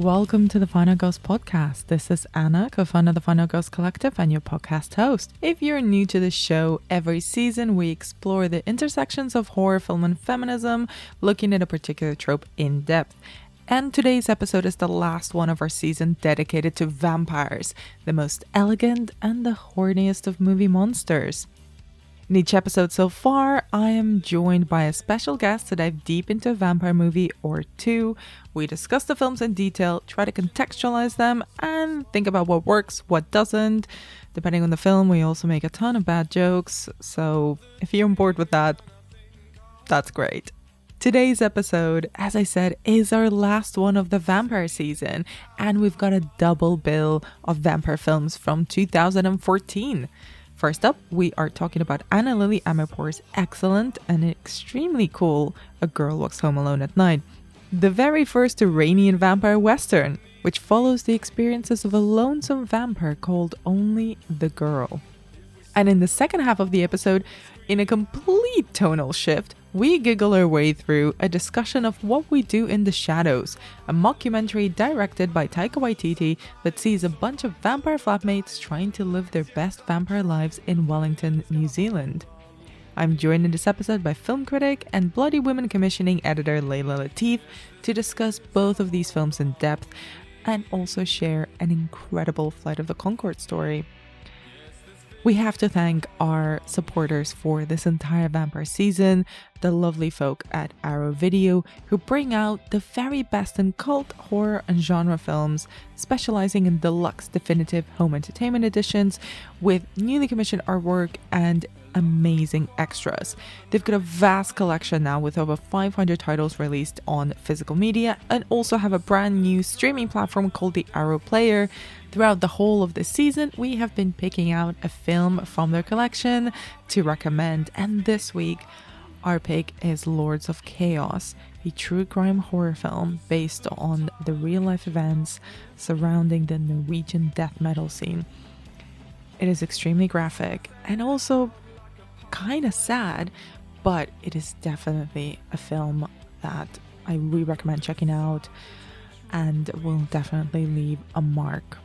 Welcome to the Final Ghost podcast. This is Anna, co-founder of the Final Ghost Collective and your podcast host. If you're new to the show, every season we explore the intersections of horror film and feminism, looking at a particular trope in depth. And today's episode is the last one of our season dedicated to vampires, the most elegant and the horniest of movie monsters. In each episode so far, I am joined by a special guest to dive deep into a vampire movie or two. We discuss the films in detail, try to contextualize them, and think about what works, what doesn't. Depending on the film, we also make a ton of bad jokes, so if you're on board with that, that's great. Today's episode, as I said, is our last one of the vampire season, and we've got a double bill of vampire films from 2014. First up, we are talking about Anna Lily Amirpour's excellent and extremely cool A Girl Walks Home Alone at Night, the very first Iranian vampire western, which follows the experiences of a lonesome vampire called Only the Girl. And in the second half of the episode, in a complete tonal shift, we giggle our way through a discussion of What We Do in the Shadows, a mockumentary directed by Taika Waititi that sees a bunch of vampire flatmates trying to live their best vampire lives in Wellington, New Zealand. I'm joined in this episode by film critic and Bloody Women commissioning editor Layla Latif to discuss both of these films in depth and also share an incredible Flight of the Conchords story. We have to thank our supporters for this entire vampire season, the lovely folk at Arrow Video, who bring out the very best in cult, horror and genre films, specializing in deluxe definitive home entertainment editions with newly commissioned artwork and amazing extras. They've got a vast collection now with over 500 titles released on physical media, and also have a brand new streaming platform called the Arrow Player. Throughout the whole of this season, we have been picking out a film from their collection to recommend, and this week our pick is Lords of Chaos, a true crime horror film based on the real life events surrounding the Norwegian death metal scene. It is extremely graphic and also kind of sad, but it is definitely a film that I really recommend checking out and will definitely leave a mark.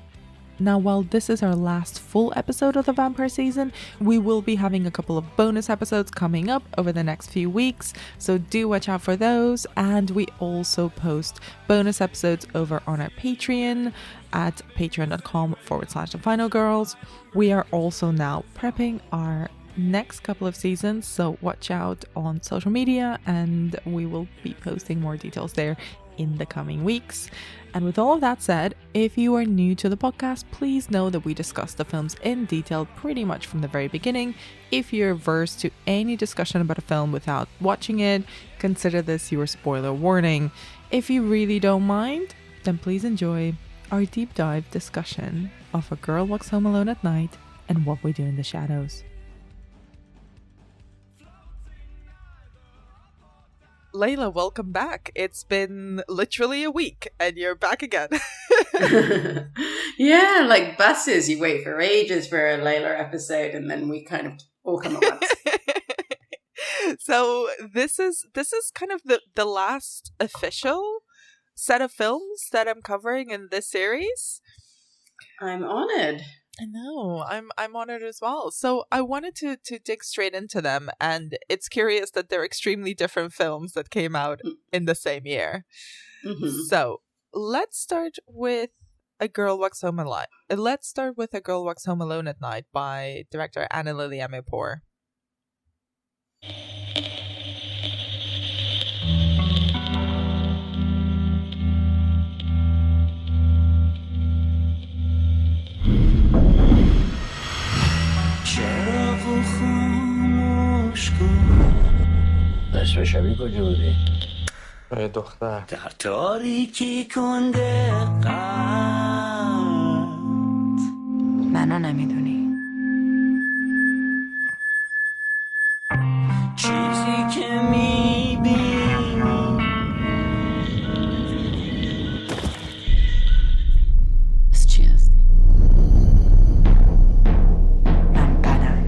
Now, while this is our last full episode of the vampire season, we will be having a couple of bonus episodes coming up over the next few weeks, so do watch out for those. And we also post bonus episodes over on our Patreon at patreon.com/thefinalgirls. We are also now prepping our next couple of seasons, so watch out on social media and we will be posting more details there in the coming weeks. And with all of that said, if you are new to the podcast, please know that we discuss the films in detail pretty much from the very beginning. If you're averse to any discussion about a film without watching it, consider this your spoiler warning. If you really don't mind, then please enjoy our deep dive discussion of A Girl Walks Home Alone at Night and What We Do in the Shadows. Layla, welcome back. It's been literally a week and you're back again. Yeah, like buses. You wait for ages for a Layla episode and then we kind of all come at once. So this is kind of the last official set of films that I'm covering in this series. I'm honored. I know, I'm honored as well. So I wanted to dig straight into them, and it's curious that they're extremely different films that came out in the same year. Mm-hmm. So let's start with A Girl Walks Home Alone. Let's start with A Girl Walks Home Alone at Night by director Anna Lily Amirpour. نصف شبی کجا بودی؟ دختر در تاریکی کنده قلب منو نمیدونی چیزی که میبینی بس چی هستی؟ من بدم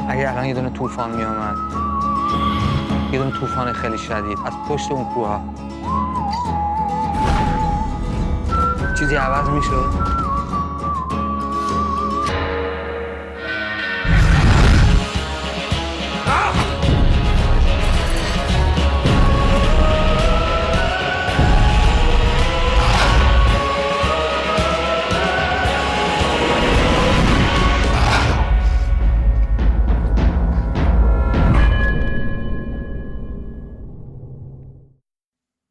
اگه الان یه دونه طوفان میامد یه دونه طوفان خیلی شدید از پشت اون کوه چیزی عوض میشد.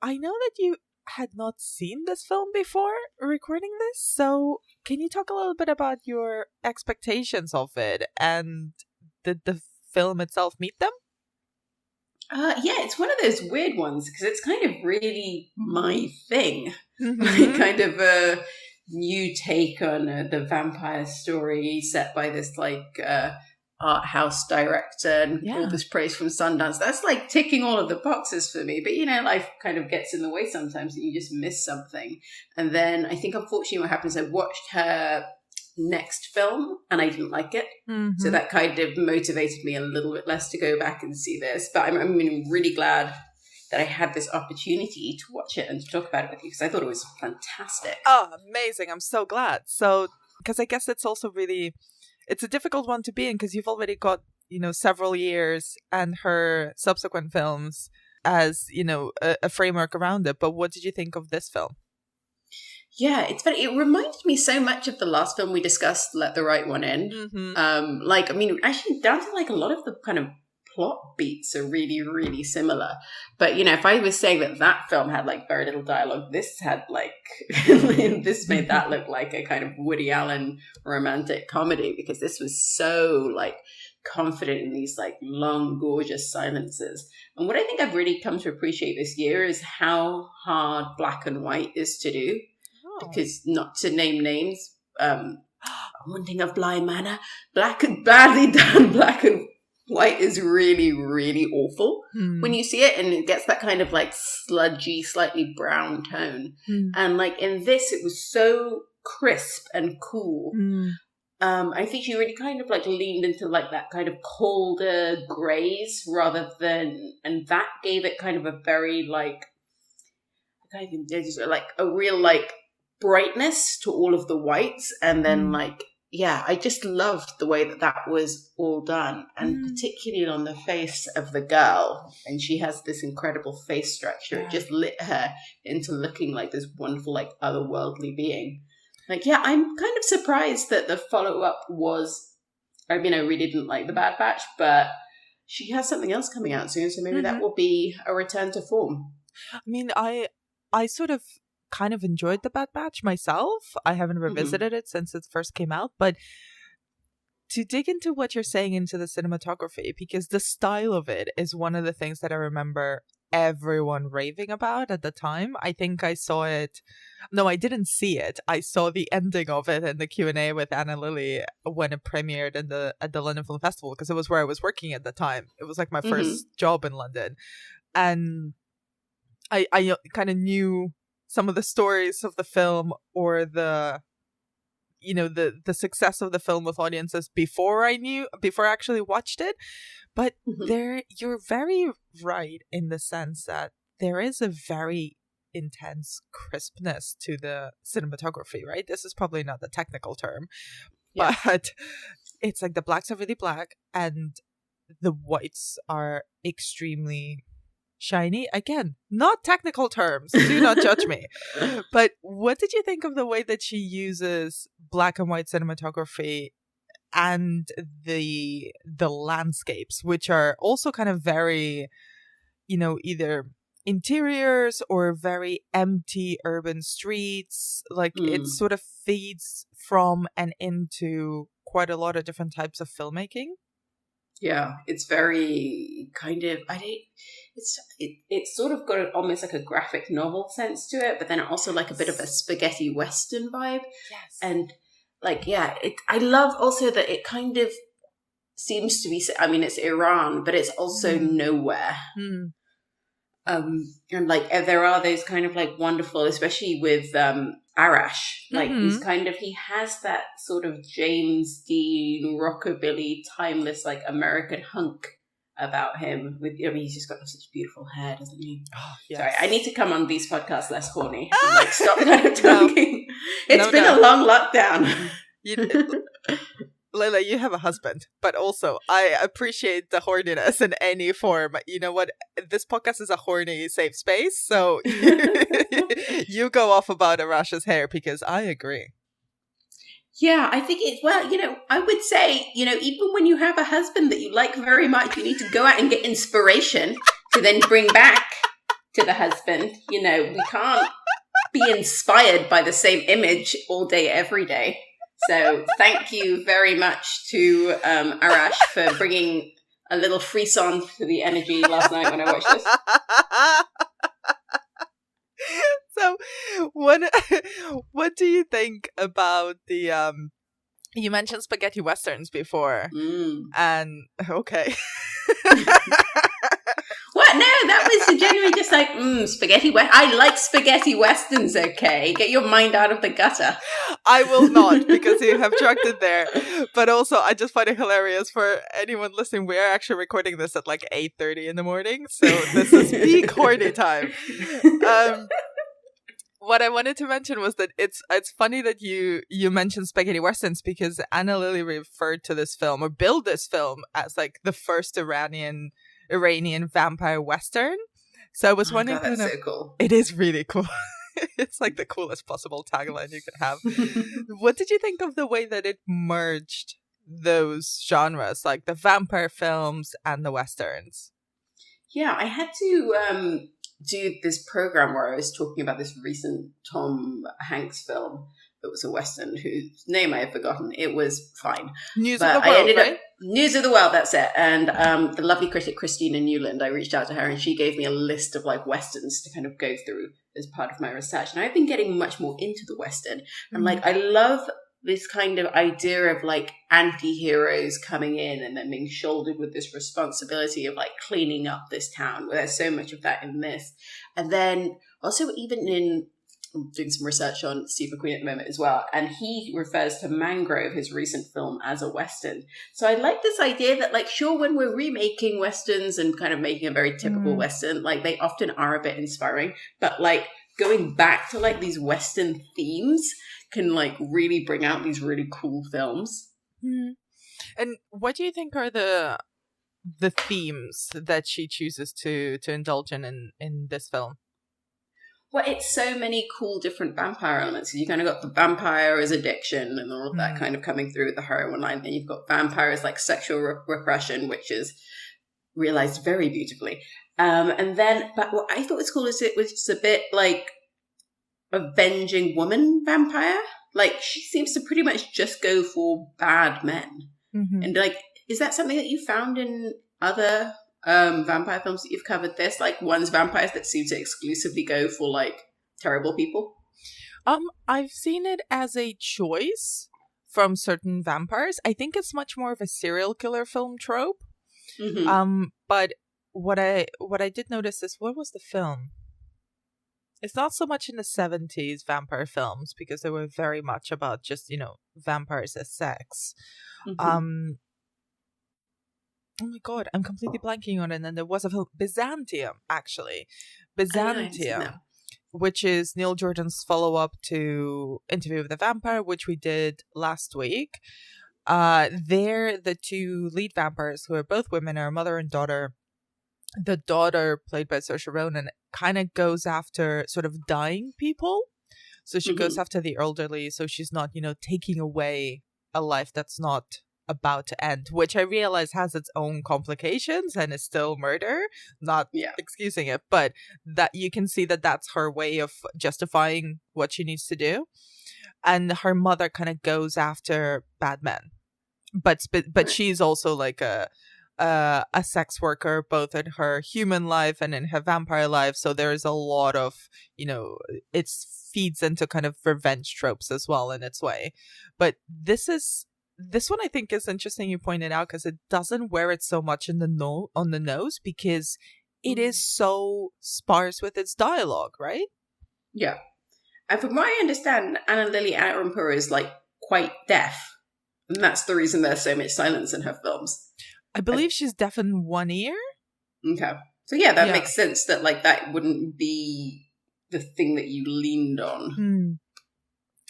I know that you had not seen this film before recording this, so can you talk a little bit about your expectations of it, and did the film itself meet them? Yeah, it's one of those weird ones because it's kind of really my thing. Like kind of a new take on the vampire story set by this art house director and all this praise from Sundance. That's like ticking all of the boxes for me. But, life kind of gets in the way sometimes and you just miss something. And then I think, unfortunately, what happens, I watched her next film and I didn't like it. So that kind of motivated me a little bit less to go back and see this. But I'm really glad that I had this opportunity to watch it and to talk about it with you because I thought it was fantastic. Oh, amazing. I'm so glad. So, because I guess it's also really... It's a difficult one to be in because you've already got, several years and her subsequent films as, a framework around it. But what did you think of this film? Yeah, it's funny. It reminded me so much of the last film we discussed, Let the Right One In. Actually down to a lot of the kind of plot beats are really, really similar. But, if I was saying that film had very little dialogue, this had this made that look like a kind of Woody Allen romantic comedy because this was so confident in these long, gorgeous silences. And what I think I've really come to appreciate this year is how hard black and white is to do. Because not to name names, one thing of Bly Manor, badly done black and white is really, really awful when you see it, and it gets that kind of sludgy, slightly brown tone. And in this, it was so crisp and cool. I think she really kind of leaned into that kind of colder grays rather than, and that gave it kind of a very a real brightness to all of the whites, and then I just loved the way that was all done, and particularly on the face of the girl. And she has this incredible face structure. It just lit her into looking like this wonderful, otherworldly being. I'm kind of surprised that the follow-up was, I really didn't like The Bad Batch, but she has something else coming out soon, so maybe that will be a return to form. I mean, I sort of kind of enjoyed The Bad Batch myself. I haven't revisited it since it first came out, but to dig into what you're saying into the cinematography, because the style of it is one of the things that I remember everyone raving about at the time. I think I saw it. No, I didn't see it. I saw the ending of it in the Q&A with Anna Lilly when it premiered at the London Film Festival, because it was where I was working at the time. It was my first job in London, and I kind of knew some of the stories of the film or the success of the film with audiences before I actually watched it. But you're very right in the sense that there is a very intense crispness to the cinematography, right? This is probably not the technical term, but it's the blacks are really black and the whites are extremely shiny. Again, not technical terms. Do not judge me. But what did you think of the way that she uses black and white cinematography and the landscapes, which are also kind of very, either interiors or very empty urban streets? It sort of feeds from and into quite a lot of different types of filmmaking. Yeah, it's very kind of, it's sort of got almost a graphic novel sense to it, but then also a bit of a spaghetti western vibe. Yes. And I love also that it kind of seems to be, it's Iran, but it's also nowhere. And there are those kind of wonderful, especially with Arash, he's kind of, he has that sort of James Dean rockabilly timeless American hunk about him. He's just got such beautiful hair, doesn't he? Oh, yes. Sorry, I need to come on these podcasts less corny. Like, stop kind of talking. It's been a long lockdown. Layla, you have a husband, but also I appreciate the horniness in any form. You know what? This podcast is a horny safe space, so you go off about Arash's hair because I agree. Yeah, I think I would say, even when you have a husband that you like very much, you need to go out and get inspiration to then bring back to the husband. We can't be inspired by the same image all day, every day. So thank you very much to Arash for bringing a little frisson to the energy last night when I watched this. So, what do you think about the you mentioned spaghetti westerns before, and okay. What? No, that was genuinely just like spaghetti. I like spaghetti westerns. Okay, get your mind out of the gutter. I will not, because you have drugged it there. But also, I just find it hilarious for anyone listening. We are actually recording this at like 8:30 in the morning, so this is peak horny time. What I wanted to mention was that it's funny that you mentioned spaghetti westerns, because Anna Lily referred to this film, or billed this film, as like the first Iranian vampire western. So I was wondering, God, that's so cool. It is really cool. It's like the coolest possible tagline you can have. What did you think of the way that it merged those genres, like the vampire films and the westerns? Yeah, I had to do this program where I was talking about this recent Tom Hanks film that was a western whose name I have forgotten. It was fine. News of the World, right? News of the World, that's it. And the lovely critic Christina Newland, I reached out to her and she gave me a list of like westerns to kind of go through as part of my research. And I've been getting much more into the western. And like, I love this kind of idea of like anti-heroes coming in and then being shouldered with this responsibility of like cleaning up this town. There's so much of that in this. And then also even I'm doing some research on Steve McQueen at the moment as well, and he refers to Mangrove, his recent film, as a western. So I like this idea that, like, sure, when we're remaking westerns and kind of making a very typical western, like, they often are a bit inspiring, but like going back to like these western themes can like really bring out these really cool films. And what do you think are the themes that she chooses to indulge in this film? Well, it's so many cool different vampire elements. You kind of got the vampire as addiction and all of that kind of coming through with the heroine line. Then you've got vampires like sexual repression, which is realized very beautifully. And then, but what I thought was cool is it was just a bit like avenging woman vampire. Like, she seems to pretty much just go for bad men. And like, is that something that you found in other vampire films that you've covered? This like one's vampires that seem to exclusively go for like terrible people? I've seen it as a choice from certain vampires. I think it's much more of a serial killer film trope. But what I did notice is, what was the film? It's not so much in the 70s vampire films, because they were very much about just, vampires as sex. Oh my god, I'm completely blanking on it. And then there was a film, Byzantium, actually. Byzantium, which is Neil Jordan's follow-up to Interview with the Vampire, which we did last week. They're the two lead vampires, who are both women, are mother and daughter. The daughter, played by Saoirse Ronan, kind of goes after sort of dying people. So she goes after the elderly, so she's not, taking away a life that's not about to end, which I realize has its own complications and is still murder, not excusing it, but that you can see that that's her way of justifying what she needs to do. And her mother kind of goes after bad men, but she's also like a sex worker, both in her human life and in her vampire life. So there's a lot of, it feeds into kind of revenge tropes as well in its way. But this one I think is interesting you pointed out, because it doesn't wear it so much on the nose, because it is so sparse with its dialogue, right? Yeah. And from what I understand, Anna Lily Aharonpour is like quite deaf. And that's the reason there's so much silence in her films. I believe she's deaf in one ear. Okay. So yeah, that Yeah. makes sense that like that wouldn't be the thing that you leaned on.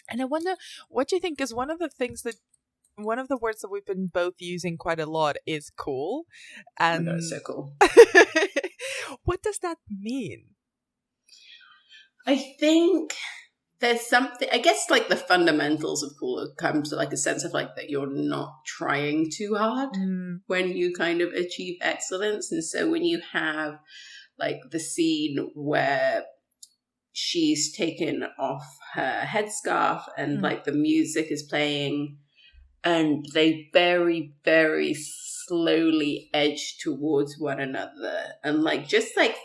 And I wonder, what do you think is one of the words that we've been both using quite a lot is cool. Oh my And God, it's so cool. what does that mean? I think there's something, I guess like the fundamentals of cool come to like a sense of like that you're not trying too hard when you kind of achieve excellence. And so when you have like the scene where she's taken off her headscarf and like the music is playing and they very, very slowly edge towards one another. And like just like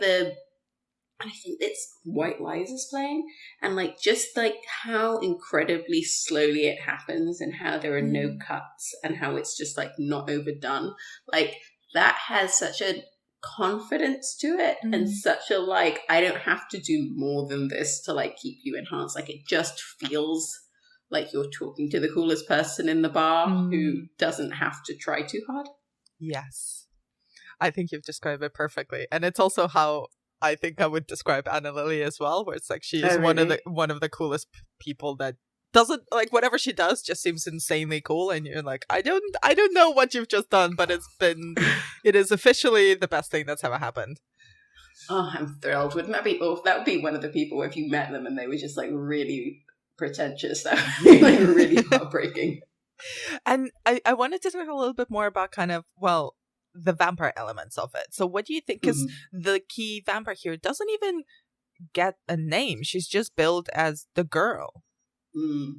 I think it's White Lies is playing, and like just like how incredibly slowly it happens and how there are no cuts and how it's just like not overdone. Like that has such a confidence to it and such a like, I don't have to do more than this to like keep you enhanced. Like it just feels like you're talking to the coolest person in the bar who doesn't have to try too hard. Yes. I think you've described it perfectly. And it's also how I think I would describe Anna Lily as well, where it's like she is one of the coolest people that doesn't like whatever she does just seems insanely cool, and you're like, I don't know what you've just done, but it is officially the best thing that's ever happened. Oh, I'm thrilled. Wouldn't that be awful? That would be one of the people if you met them and they were just like really pretentious. That would be like really heartbreaking. And I wanted to talk a little bit more about kind of, well, the vampire elements of it. So what do you think? Because the key vampire here doesn't even get a name. She's just billed as the girl.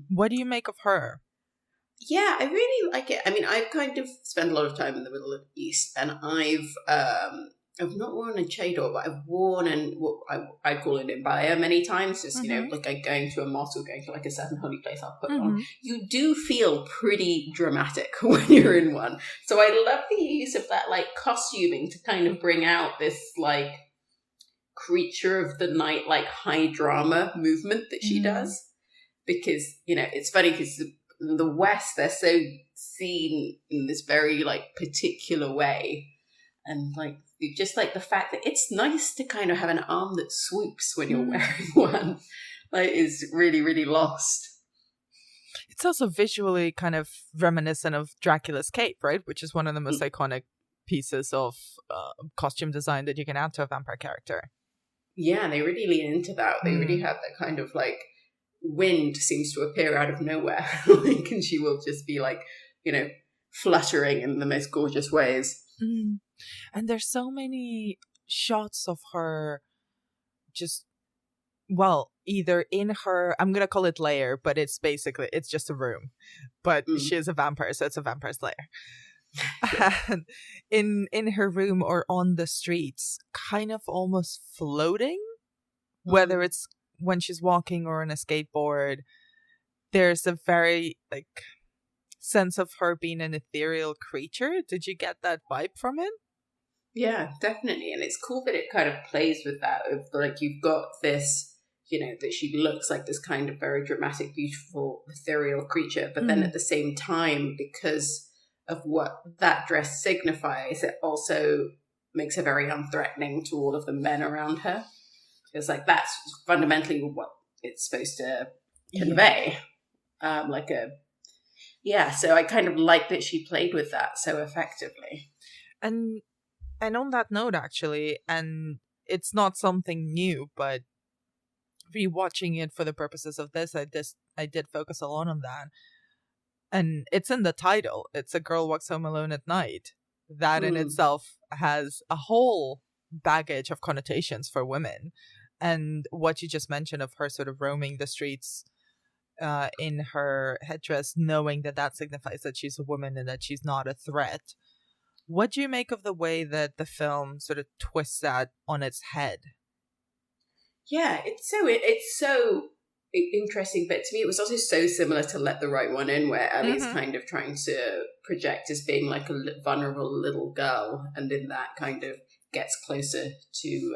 What do you make of her? Yeah, I really like it. I mean, I've kind of spent a lot of time in the Middle East, and I've not worn a chador, but I've worn what I call an abaya many times. Just you know, like going to a mosque or going to like a certain holy place, I'll put on. You do feel pretty dramatic when you're in one. So I love the use of that like costuming to kind of bring out this like creature of the night, like high drama movement that she does. Because you know, it's funny because in the West they're so seen in this very like particular way, and like just like the fact that it's nice to kind of have an arm that swoops when you're wearing one, like is really, really lost. It's also visually kind of reminiscent of Dracula's cape, right? Which is one of the most iconic pieces of costume design that you can add to a vampire character. Yeah, they really lean into that. They really have that kind of like wind seems to appear out of nowhere, like, and she will just be like, you know, fluttering in the most gorgeous ways. And there's so many shots of her just, well, either in her, I'm gonna call it lair, but it's just a room, but she is a vampire, so it's a vampire's lair. And in her room or on the streets, kind of almost floating, whether it's when she's walking or on a skateboard. There's a very like sense of her being an ethereal creature. Did you get that vibe from it? Yeah, definitely. And it's cool that it kind of plays with that of like you've got this, you know, that she looks like this kind of very dramatic, beautiful, ethereal creature, but then at the same time, because of what that dress signifies, it also makes her very unthreatening to all of the men around her. Because like that's fundamentally what it's supposed to convey. So I kind of like that she played with that so effectively. And on that note, actually, and it's not something new, but rewatching it for the purposes of this, I did focus a lot on that. And it's in the title. It's A Girl Walks Home Alone at Night. That in itself has a whole baggage of connotations for women. And what you just mentioned of her sort of roaming the streets in her headdress, knowing that signifies that she's a woman and that she's not a threat. What do you make of the way that the film sort of twists that on its head? Yeah, it's so interesting, but to me it was also so similar to Let the Right One In, where Ellie's kind of trying to project as being like a vulnerable little girl, and in that kind of gets closer to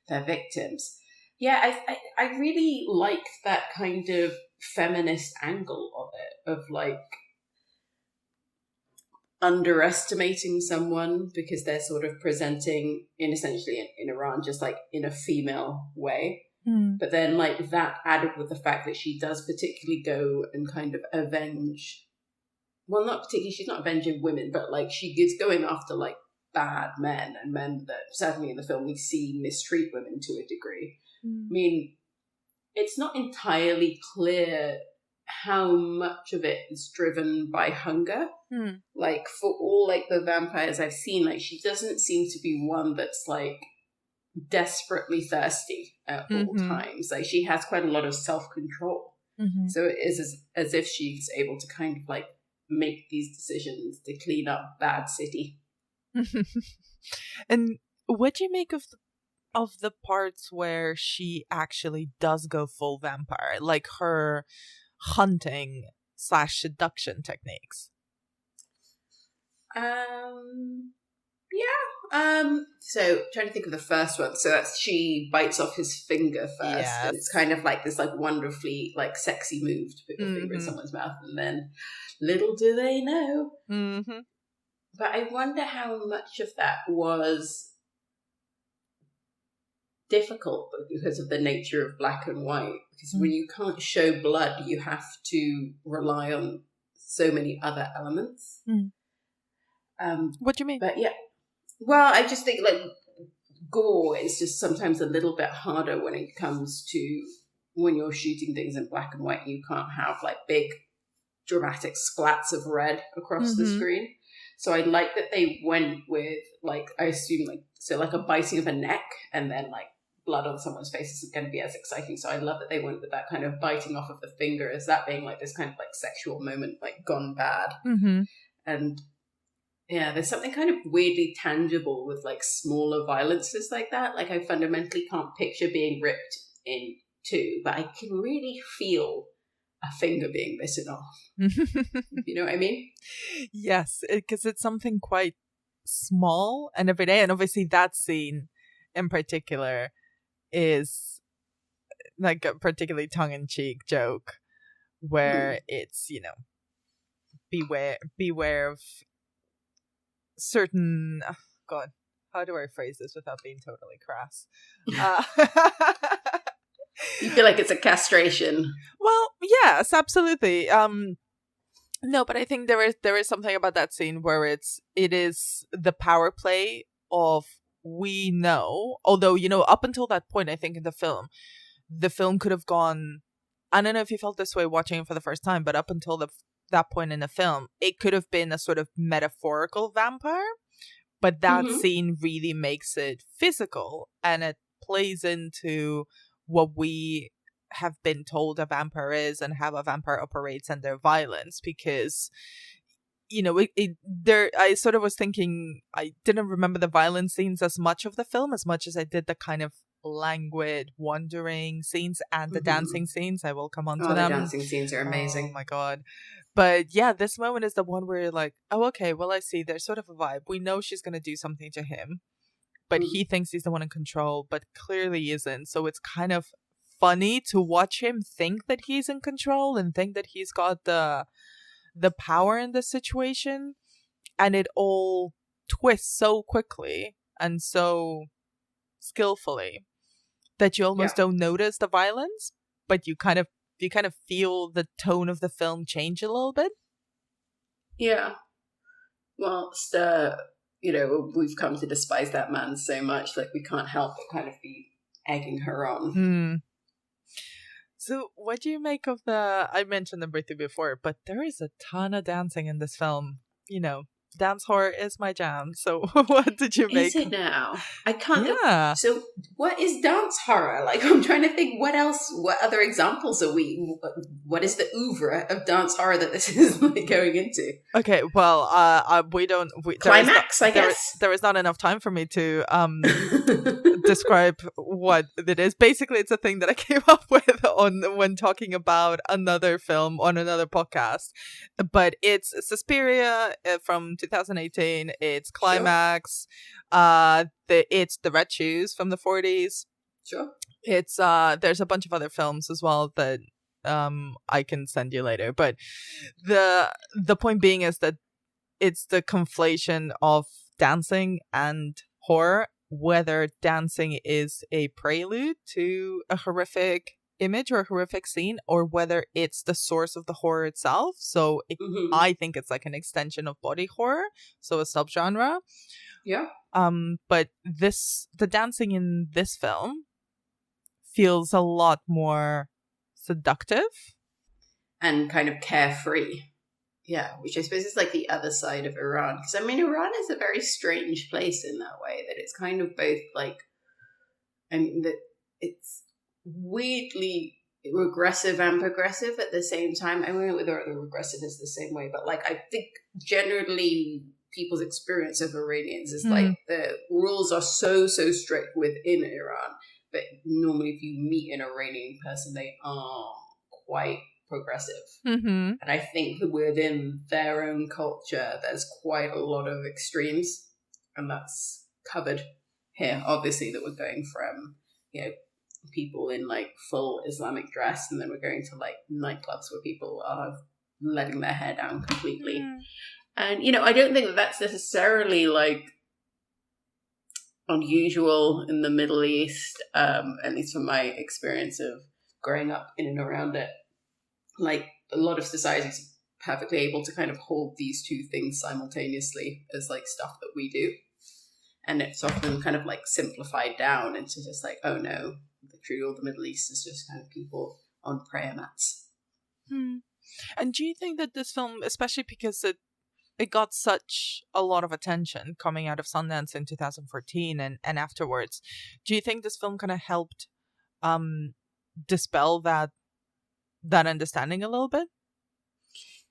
their victims. Yeah, I really like that kind of feminist angle of it, of like underestimating someone because they're sort of presenting essentially in Iran just like in a female way. But then like that added with the fact that she does particularly go and kind of avenge, well, not particularly, she's not avenging women, but like she is going after like bad men and men that certainly in the film we see mistreat women to a degree. I mean, it's not entirely clear how much of it is driven by hunger. Like for all like the vampires I've seen, like she doesn't seem to be one that's like desperately thirsty at all times. Like she has quite a lot of self-control. So it is as if she's able to kind of like make these decisions to clean up bad city. And what do you make of the parts where she actually does go full vampire, like her hunting / seduction techniques? So trying to think of the first one. So that's she bites off his finger first. Yes. And it's kind of like this like wonderfully like sexy move to put your finger in someone's mouth, and then little do they know. But I wonder how much of that was difficult because of the nature of black and white. Because when you can't show blood, you have to rely on so many other elements. What do you mean? But yeah, well, I just think like gore is just sometimes a little bit harder when it comes to when you're shooting things in black and white. You can't have like big dramatic splats of red across the screen. So I like that they went with like, I assume like, so like a biting of a neck and then like blood on someone's face isn't going to be as exciting. So I love that they went with that kind of biting off of the finger as that being like this kind of like sexual moment, like gone bad. And yeah, there's something kind of weirdly tangible with like smaller violences like that. Like I fundamentally can't picture being ripped in two, but I can really feel a finger being bitten off. You know what I mean? Yes, because it's something quite small and everyday. And obviously that scene in particular is like a particularly tongue-in-cheek joke where it's, you know, beware of certain, oh God, how do I phrase this without being totally crass? You feel like it's a castration. Well, yes, absolutely. No, but I think there is something about that scene where it is the power play of, we know, although, you know, up until that point, I think in the film could have gone, I don't know if you felt this way watching it for the first time, but up until that point in the film, it could have been a sort of metaphorical vampire, but that scene really makes it physical, and it plays into what we have been told a vampire is and how a vampire operates and their violence. Because, you know, I sort of was thinking, I didn't remember the violence scenes as much of the film as much as I did the kind of languid wandering scenes and the dancing scenes. I will come on to them. The dancing scenes are amazing. Oh my God. But yeah, this moment is the one where you're like, oh, okay, well, I see there's sort of a vibe. We know she's going to do something to him, but he thinks he's the one in control, but clearly isn't. So it's kind of funny to watch him think that he's in control and think that he's got the power in the situation, and it all twists so quickly and so skillfully that you almost don't notice the violence, but you kind of feel the tone of the film change a little bit. Yeah. Well, you know, we've come to despise that man so much, like we can't help but kind of be egging her on. So what do you make of I mentioned them briefly before, but there is a ton of dancing in this film. You know, dance horror is my jam. So what did you make? Is it now? I can't. Yeah. So what is dance horror? Like, I'm trying to think what other examples are what is the oeuvre of dance horror that this is like going into? Okay, well, Climax, I guess. There is not enough time for me to describe what it is. Basically, it's a thing that I came up with when talking about another film on another podcast. But it's Suspiria from 2018. It's Climax. Sure. It's The Red Shoes from the 40s. Sure. It's there's a bunch of other films as well that I can send you later. But the point being is that it's the conflation of dancing and horror, whether dancing is a prelude to a horrific image or a horrific scene, or whether it's the source of the horror itself. So I think it's like an extension of body horror, so a subgenre. Yeah. But the dancing in this film feels a lot more seductive and kind of carefree. Yeah, which I suppose is like the other side of Iran. Because, I mean, Iran is a very strange place in that way, that it's kind of both like, and that it's weirdly regressive and progressive at the same time. I mean, whether the regressive is the same way, but like, I think generally people's experience of Iranians is like the rules are so strict within Iran, but normally if you meet an Iranian person, they are quite progressive. And I think that within their own culture there's quite a lot of extremes, and that's covered here, obviously, that we're going from, you know, people in like full Islamic dress, and then we're going to like nightclubs where people are letting their hair down completely. And, you know, I don't think that that's necessarily like unusual in the Middle East, at least from my experience of growing up in and around it. Like, a lot of societies are perfectly able to kind of hold these two things simultaneously as like stuff that we do. And it's often kind of like simplified down into just like, oh no, truly all the Middle East is just kind of people on prayer mats. And do you think that this film, especially because it got such a lot of attention coming out of Sundance in 2014 and afterwards, do you think this film kind of helped dispel that understanding a little bit?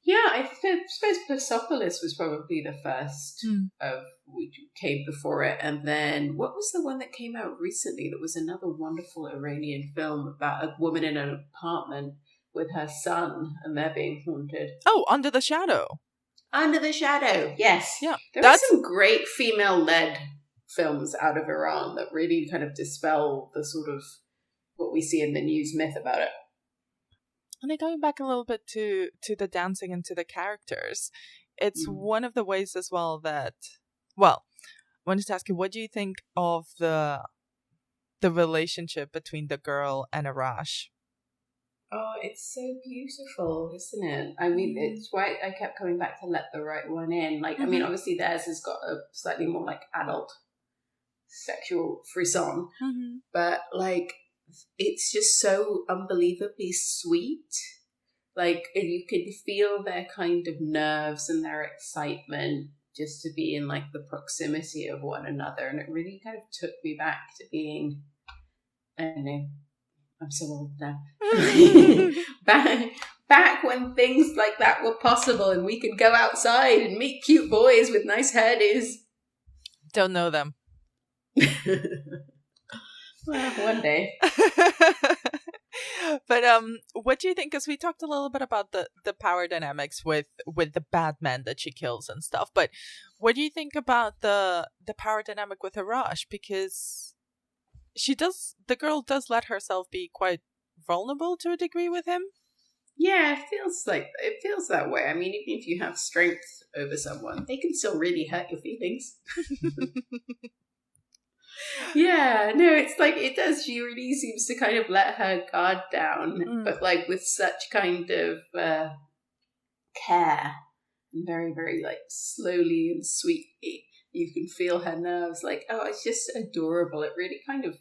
Yeah, I suppose Persepolis was probably the first of which came before it. And then what was the one that came out recently that was another wonderful Iranian film about a woman in an apartment with her son and they're being haunted? Oh, Under the Shadow. Under the Shadow, yes. Yeah. There are some great female-led films out of Iran that really kind of dispel the sort of what we see in the news myth about it. And then going back a little bit to the dancing and to the characters, it's one of the ways as well that, well, I wanted to ask you, what do you think of the relationship between the girl and Arash? Oh, it's so beautiful, isn't it? I mean, it's why I kept coming back to Let the Right One In. Like, I mean, obviously theirs has got a slightly more like adult sexual frisson, but like, it's just so unbelievably sweet. Like, and you can feel their kind of nerves and their excitement just to be in like the proximity of one another. And it really kind of took me back to being, I don't know, I'm so old now. back when things like that were possible and we could go outside and meet cute boys with nice hairdos. Don't know them. Well, one day. But what do you think? Because we talked a little bit about the power dynamics with the bad men that she kills and stuff. But what do you think about the power dynamic with Arash? Because the girl does let herself be quite vulnerable to a degree with him. Yeah, it feels that way. I mean, even if you have strength over someone, they can still really hurt your feelings. Yeah, no, it's like it does. She really seems to kind of let her guard down, but like with such kind of care and very, very like slowly and sweetly. You can feel her nerves. Like, oh, it's just adorable. It really kind of,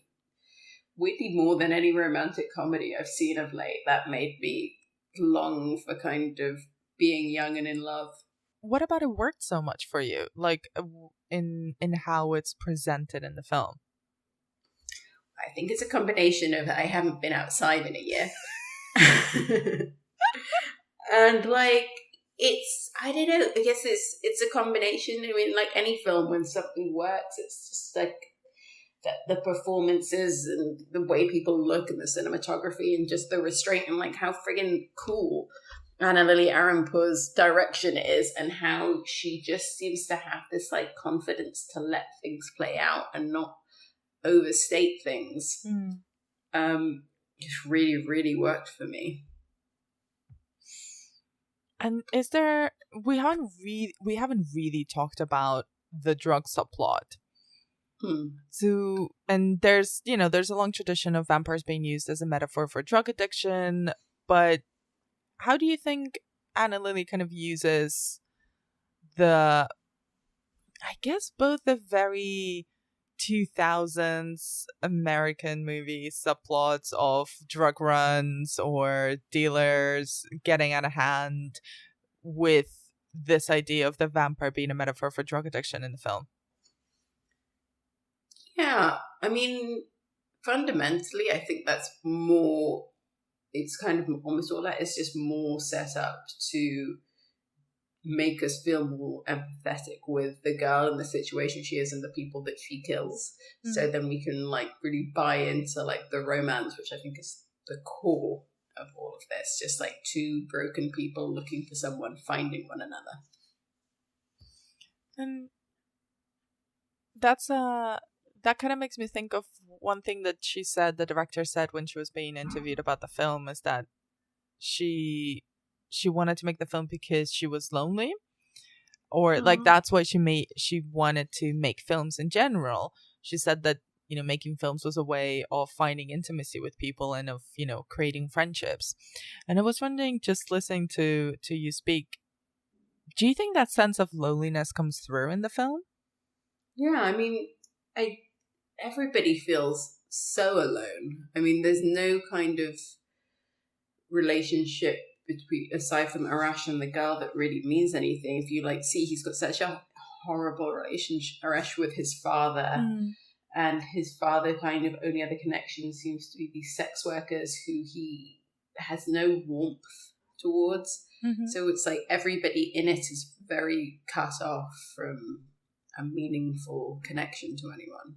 weirdly more than any romantic comedy I've seen of late, that made me long for kind of being young and in love. What about it worked so much for you? Like in how it's presented in the film? I think it's a combination of I haven't been outside in a year. And like I don't know, I guess it's a combination. I mean, like any film, when something works, it's just like the performances and the way people look and the cinematography and just the restraint and like how friggin' cool Anna Lily Arampour's direction is, and how she just seems to have this like confidence to let things play out and not overstate things. Just really, really worked for me. And is there we haven't really talked about the drug subplot. So, and there's a long tradition of vampires being used as a metaphor for drug addiction, but how do you think Anna Lily kind of uses I guess both the very 2000s American movie subplots of drug runs or dealers getting out of hand with this idea of the vampire being a metaphor for drug addiction in the film? Yeah, I mean, fundamentally, I think that's more, it's kind of almost all that is just more set up to make us feel more empathetic with the girl and the situation she is and the people that she kills. So then we can like really buy into like the romance, which I think is the core of all of this. Just like two broken people looking for someone, finding one another. And that kind of makes me think of one thing that the director said when she was being interviewed about the film, is that she wanted to make the film because she was lonely, or like that's why she wanted to make films in general. She said that, making films was a way of finding intimacy with people and of, creating friendships. And I was wondering, just listening to you speak, do you think that sense of loneliness comes through in the film? Yeah, I mean, everybody feels so alone. I mean, there's no kind of relationship aside from Arash and the girl that really means anything. If you see, he's got such a horrible relationship, Arash, with his father, and his father kind of only other connection seems to be these sex workers who he has no warmth towards. So it's like everybody in it is very cut off from a meaningful connection to anyone.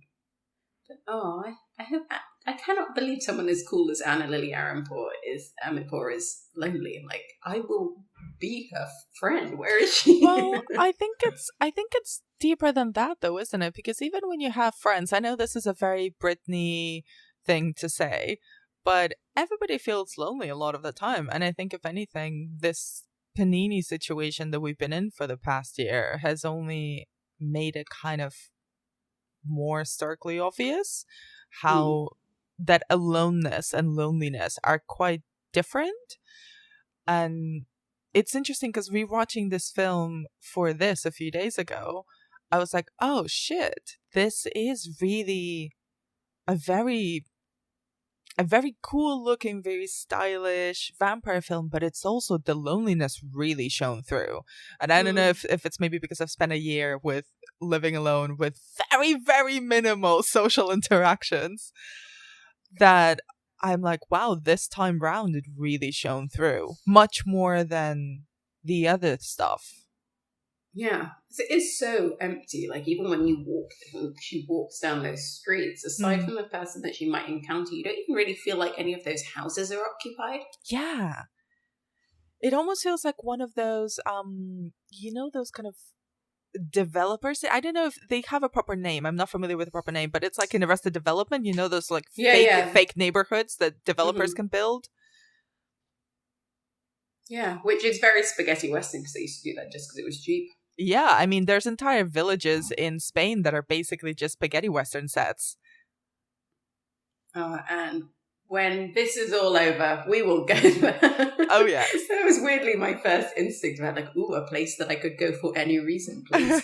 But, I cannot believe someone as cool as Anna Lily Amirpour is lonely. Like, I will be her friend. Where is she? Well, I think it's deeper than that, though, isn't it? Because even when you have friends, I know this is a very Britney thing to say, but everybody feels lonely a lot of the time. And I think, if anything, this Panini situation that we've been in for the past year has only made it kind of more starkly obvious how that aloneness and loneliness are quite different. And it's interesting because rewatching this film for this a few days ago, I was like, oh shit, this is really a very cool looking, very stylish vampire film, but it's also the loneliness really shown through. And I don't know if it's maybe because I've spent a year living alone with very, very minimal social interactions, that I'm like, wow, this time round it really shone through much more than the other stuff. Yeah, it is so empty. Like, even when she walks down those streets, aside from the person that she might encounter, you don't even really feel like any of those houses are occupied. Yeah. It almost feels like one of those, those kind of developers. I don't know if they have a proper name. I'm not familiar with the proper name, but it's like in Arrested Development, those like fake neighborhoods that developers can build. Yeah, which is very spaghetti western, because they used to do that just because it was cheap. Yeah, I mean, there's entire villages in Spain that are basically just spaghetti western sets. And when this is all over, we will go there. Oh, yes. That was weirdly my first instinct about a place that I could go for any reason, please.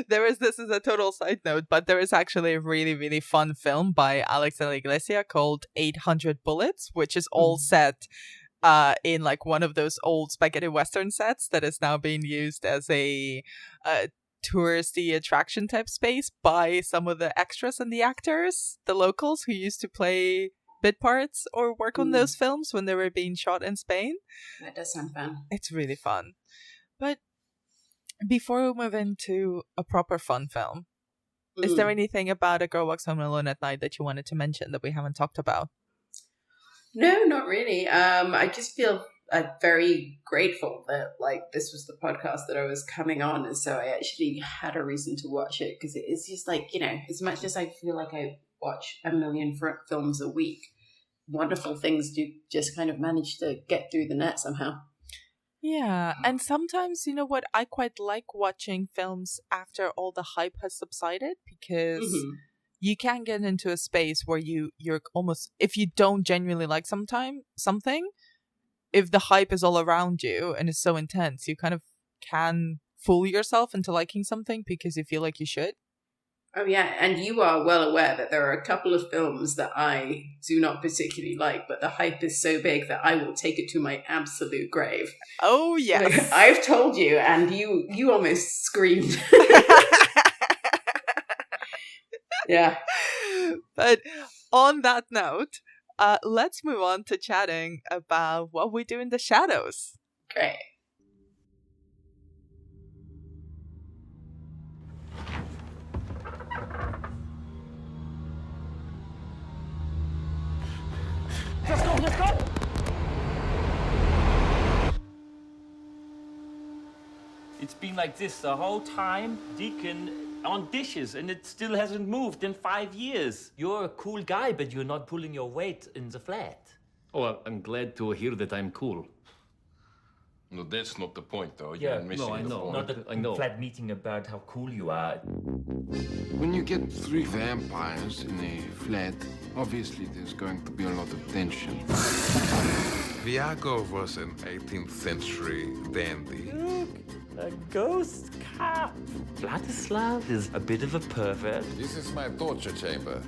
This is a total side note, but there is actually a really, really fun film by Alex de la Iglesia called 800 Bullets, which is all set in like one of those old spaghetti western sets that is now being used as a touristy attraction type space by some of the extras and the actors, the locals who used to play bit parts or work on those films when they were being shot in Spain. That does sound fun. It's really fun. But before we move into a proper fun film, is there anything about A Girl Walks Home Alone at Night that you wanted to mention that we haven't talked about? No, not really. I just feel very grateful that this was the podcast that I was coming on, and so I actually had a reason to watch it, because it is just as much as I feel like I watch a million films a week, wonderful things do just kind of manage to get through the net somehow. Yeah, and sometimes, you know what, I quite like watching films after all the hype has subsided because you can get into a space where you're almost, if you don't genuinely like something, if the hype is all around you and it's so intense, you kind of can fool yourself into liking something because you feel like you should. Oh yeah, and you are well aware that there are a couple of films that I do not particularly like, but the hype is so big that I will take it to my absolute grave. Oh yes. Like, I've told you, and you almost screamed. Yeah. But on that note, let's move on to chatting about what we do in the shadows. Great. Let's go! It's been like this the whole time, Deacon, on dishes, and it still hasn't moved in 5 years. You're a cool guy, but you're not pulling your weight in the flat. Oh, I'm glad to hear that I'm cool. No, that's not the point, though. You're missing I the know. point. Not I know. a flat meeting about how cool you are. When you get 3 vampires in a flat, obviously there's going to be a lot of tension. Viago was an 18th century dandy. A ghost cop. Vladislav is a bit of a pervert. This is my torture chamber.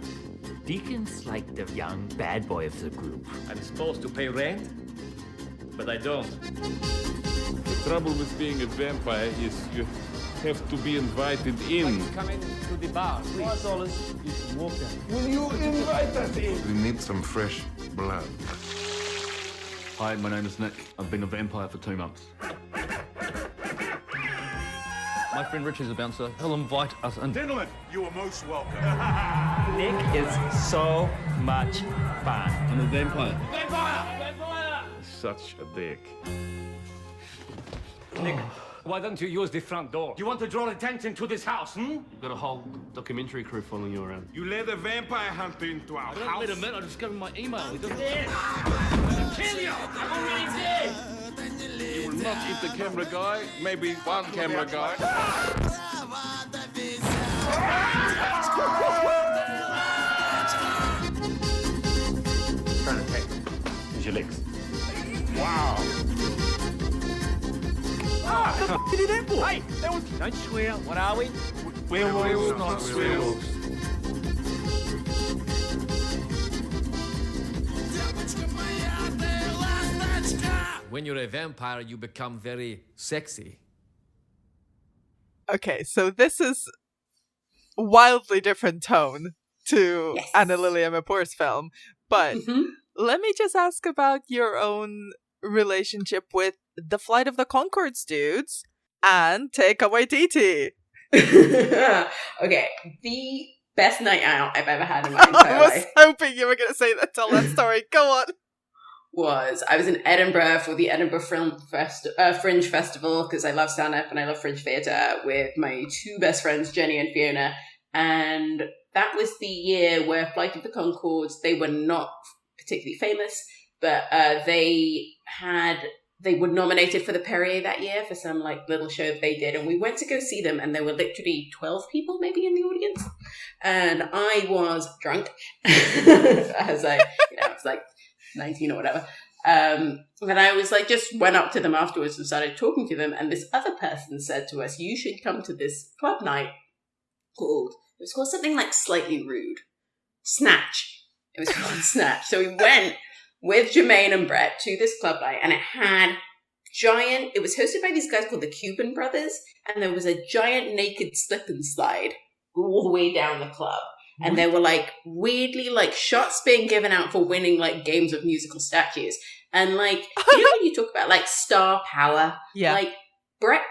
Deacon's like the young bad boy of the group. I'm supposed to pay rent, but I don't. The trouble with being a vampire is you have to be invited in. Come in to the bar, please. $4 water. Will you invite us in? We need some fresh blood. Hi, my name is Nick. I've been a vampire for 2 months. My friend Richie's a bouncer. He'll invite us in. Gentlemen, you are most welcome. Nick is so much fun. I'm a vampire. Vampire! Such a dick. Nick, why don't you use the front door? You want to draw attention to this house, You've got a whole documentary crew following you around. You let a vampire hunter into our I don't house. let him in, I just gave him my email. He doesn't Kill you! I'm already dead! You will not eat the camera guy, maybe one camera guy. Trying to take. Use your legs. Wow. Did he then, boy? Hey, that was... Don't swear. What are we? Werewolves, not werewolves. When you're a vampire, you become very sexy. Okay, so this is wildly different tone to Anna Lilia Mapour's film, but let me just ask about your own relationship with the Flight of the Conchords dudes and Taika Waititi. Okay, the best night out I've ever had in my entire I was life hoping you were going to say that. Tell that story. Go on. I was in Edinburgh for the Edinburgh Fringe Festival because I love stand-up and I love Fringe theatre with my 2 best friends, Jenny and Fiona. And that was the year where Flight of the Conchords, they were not particularly famous, but they were nominated for the Perrier that year for some like little show that they did. And we went to go see them and there were literally 12 people maybe in the audience. And I was drunk as I was like 19 or whatever. And I was like, just went up to them afterwards and started talking to them. And this other person said to us, you should come to this club night it was called something like Slightly Rude. Snatch. It was called Snatch. So we went with Jermaine and Brett to this club night and it was hosted by these guys called the Cuban Brothers. And there was a giant naked slip and slide all the way down the club. And there were like weirdly like shots being given out for winning like games of musical statues. And like, you know when you talk about like star power? Yeah. Like Brett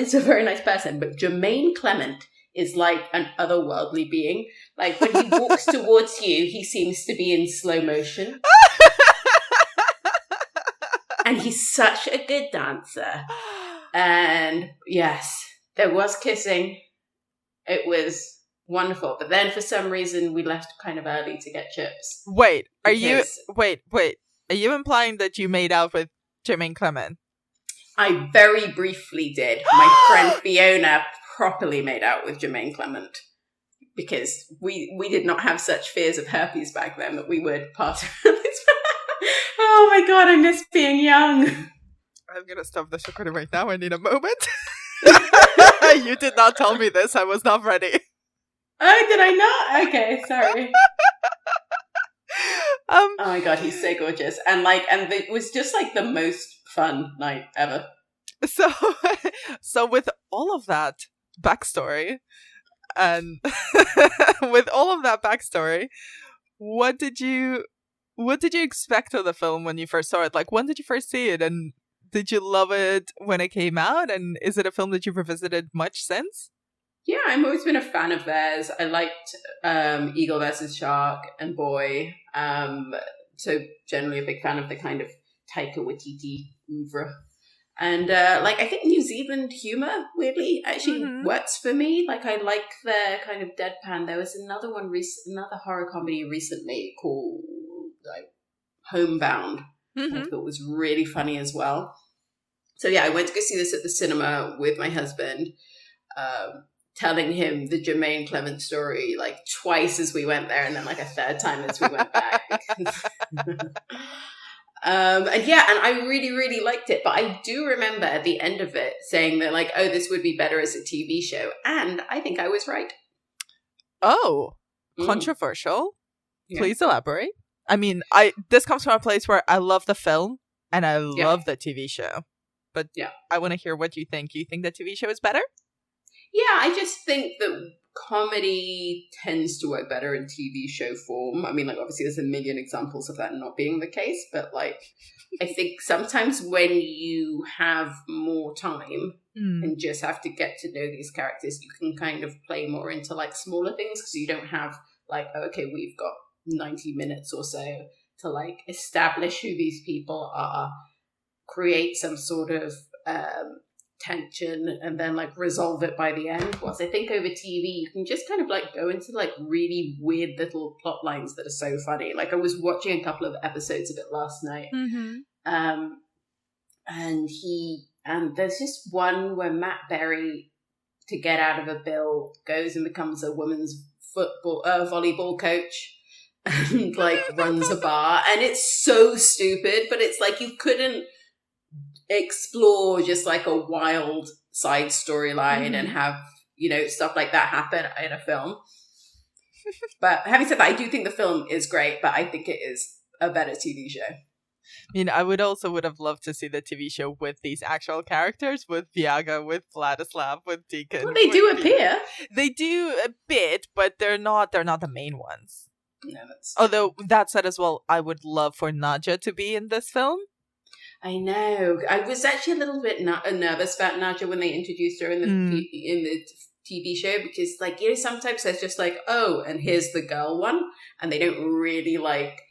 is a very nice person, but Jermaine Clement is like an otherworldly being. Like when he walks towards you, he seems to be in slow motion. And he's such a good dancer. And yes, there was kissing. It was wonderful. But then for some reason we left kind of early to get chips. Wait, are you implying that you made out with Jermaine Clement? I very briefly did. My friend Fiona properly made out with Jermaine Clement because we did not have such fears of herpes back then that we would pass around this. Oh my god, I miss being young. I'm gonna stop this recording right now. I need a moment. You did not tell me this. I was not ready. Oh, did I not? Okay, sorry. Oh my god, he's so gorgeous, and it was just like the most fun night ever. So with all of that backstory, and what did you expect of the film when you first saw it? Like, when did you first see it, and did you love it when it came out? And is it a film that you've revisited much since? Yeah, I've always been a fan of theirs. I liked Eagle vs. Shark and Boy. So generally a big fan of the kind of Taika Waititi oeuvre. And I think New Zealand humor weirdly actually works for me. Like, I like their kind of deadpan. There was another one, another horror comedy recently called Homebound. I thought was really funny as well. So yeah, I went to go see this at the cinema with my husband, telling him the Jermaine Clement story like twice as we went there, and then like a third time as we went back. And I really, really liked it. But I do remember at the end of it saying that like, oh, this would be better as a TV show. And I think I was right. Oh, controversial. Yeah. Please elaborate. I mean, this comes from a place where I love the film and I love the TV show. But I want to hear what you think. You think the TV show is better? Yeah, I just think that comedy tends to work better in TV show form. I mean, like, obviously there's a million examples of that not being the case, but like, I think sometimes when you have more time and just have to get to know these characters, you can kind of play more into like smaller things because you don't have like, oh, okay, we've got 90 minutes or so to like establish who these people are, create some sort of tension, and then like resolve it by the end. Whilst I think over TV you can just kind of like go into like really weird little plot lines that are so funny. Like, I was watching a couple of episodes of it last night, and there's just one where Matt Berry, to get out of a bill, goes and becomes a women's volleyball coach and like runs a bar, and it's so stupid, but it's like you couldn't explore just like a wild side storyline and have, you know, stuff like that happen in a film. But having said that, I do think the film is great, but I think it is a better TV show. I mean, I would have loved to see the TV show with these actual characters, with Viaga, with Vladislav, with Deacon. Well, they do appear. They do a bit, but they're not the main ones. No, although that said as well, I would love for Nadja to be in this film. I know. I was actually a little bit nervous about Nadja when they introduced her in the TV show, because, like, you know, sometimes there's just like, oh, and here's the girl one, and they don't really like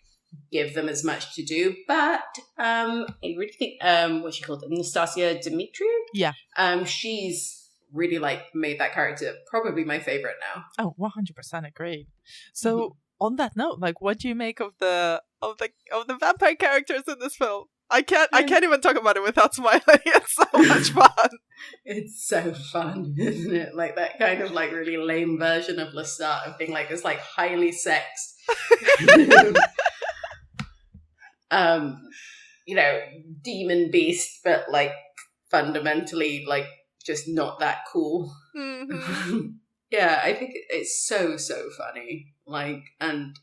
give them as much to do. But I really think what's she called, Nastasia Dimitriou? Yeah. She's really like made that character probably my favorite now. Oh, 100% agreed. So on that note, like, what do you make of the vampire characters in this film? I can't even talk about it without smiling. It's so much fun. It's so fun, isn't it? Like that kind of like really lame version of Lestat of being like this like highly sexed you know, demon beast, but like fundamentally like just not that cool. Yeah, I think it's so funny. Like, and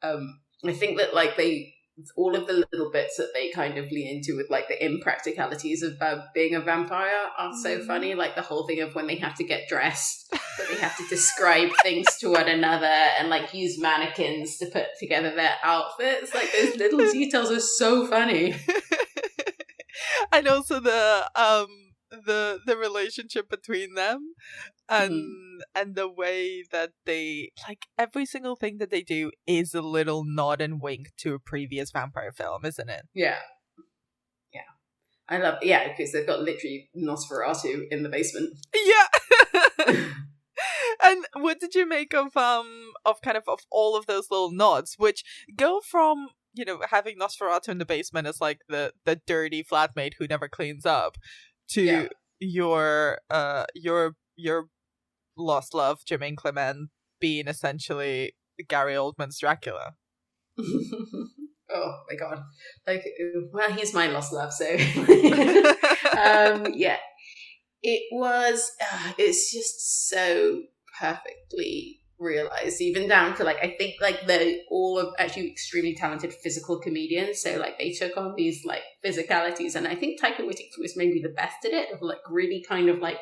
I think that like all of the little bits that they kind of lean into with like the impracticalities of being a vampire are so funny. Like the whole thing of when they have to get dressed, that they have to describe things to one another and like use mannequins to put together their outfits. Like those little details are so funny. And also the relationship between them and the way that they, like, every single thing that they do is a little nod and wink to a previous vampire film, isn't it? Yeah. I love, because they've got literally Nosferatu in the basement. Yeah. And what did you make of kind of all of those little nods, which go from, you know, having Nosferatu in the basement as like the dirty flatmate who never cleans up, to your lost love, Jermaine Clement, being essentially Gary Oldman's Dracula. Oh my god. Like, well, he's my lost love, so yeah. It's just so perfectly realized, even down to like, I think like they're all of actually extremely talented physical comedians, so like they took on these like physicalities, and I think Taika Waititi was maybe the best at it, of like really kind of like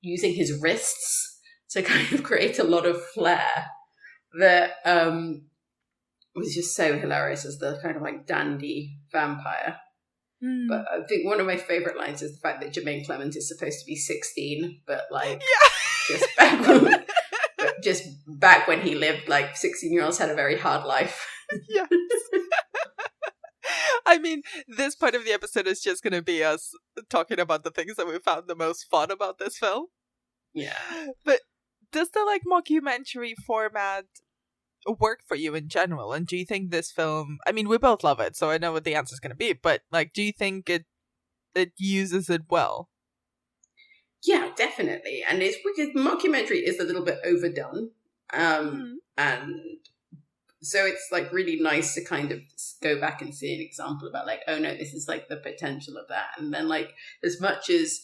using his wrists to kind of create a lot of flair that was just so hilarious as the kind of like dandy vampire. But I think one of my favorite lines is the fact that Jermaine Clement is supposed to be 16, but like just back when he lived, like 16-year-olds had a very hard life. Yes. I mean, this part of the episode is just going to be us talking about the things that we found the most fun about this film. Yeah. But does the like mockumentary format work for you in general? And do you think this film, I mean, we both love it, so I know what the answer is going to be, but like, do you think it uses it well? Yeah, definitely. And it's because mockumentary is a little bit overdone. And so it's like really nice to kind of go back and see an example about like, oh no, this is like the potential of that. And then like, as much as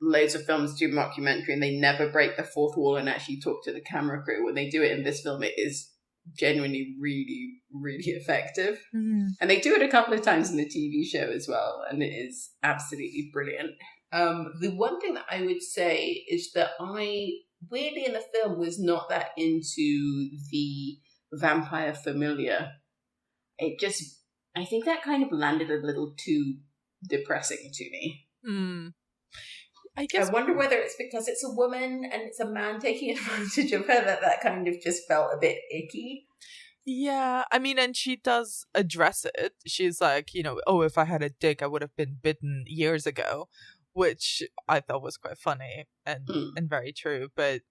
loads of films do mockumentary and they never break the fourth wall and actually talk to the camera crew, when they do it in this film, it is genuinely really, really effective. And they do it a couple of times in the TV show as well, and it is absolutely brilliant. The one thing that I would say is that I, weirdly in the film, was not that into the vampire familiar. It just, I think that kind of landed a little too depressing to me. I guess. I wonder whether it's because it's a woman and it's a man taking advantage of her that kind of just felt a bit icky. Yeah, I mean, and she does address it. She's like, you know, oh, if I had a dick, I would have been bitten years ago, which I thought was quite funny and very true. But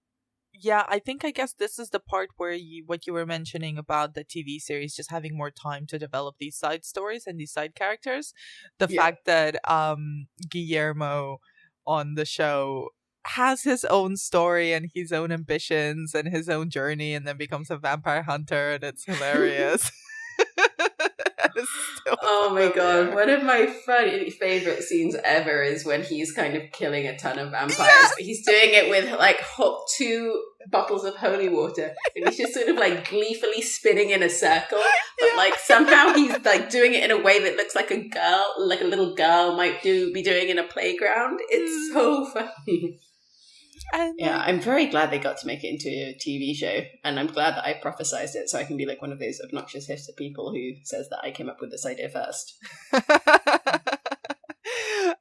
yeah, I guess this is the part where what you were mentioning about the TV series just having more time to develop these side stories and these side characters. The fact that Guillermo on the show has his own story and his own ambitions and his own journey, and then becomes a vampire hunter, and it's hilarious. Oh my god, one of my favorite scenes ever is when he's kind of killing a ton of vampires, but he's doing it with like 2 bottles of holy water, and he's just sort of like gleefully spinning in a circle, but like somehow he's like doing it in a way that looks like a girl, like a little girl might be doing in a playground. It's so funny. And I'm very glad they got to make it into a TV show, and I'm glad that I prophesized it, so I can be like one of those obnoxious hipster people who says that I came up with this idea first.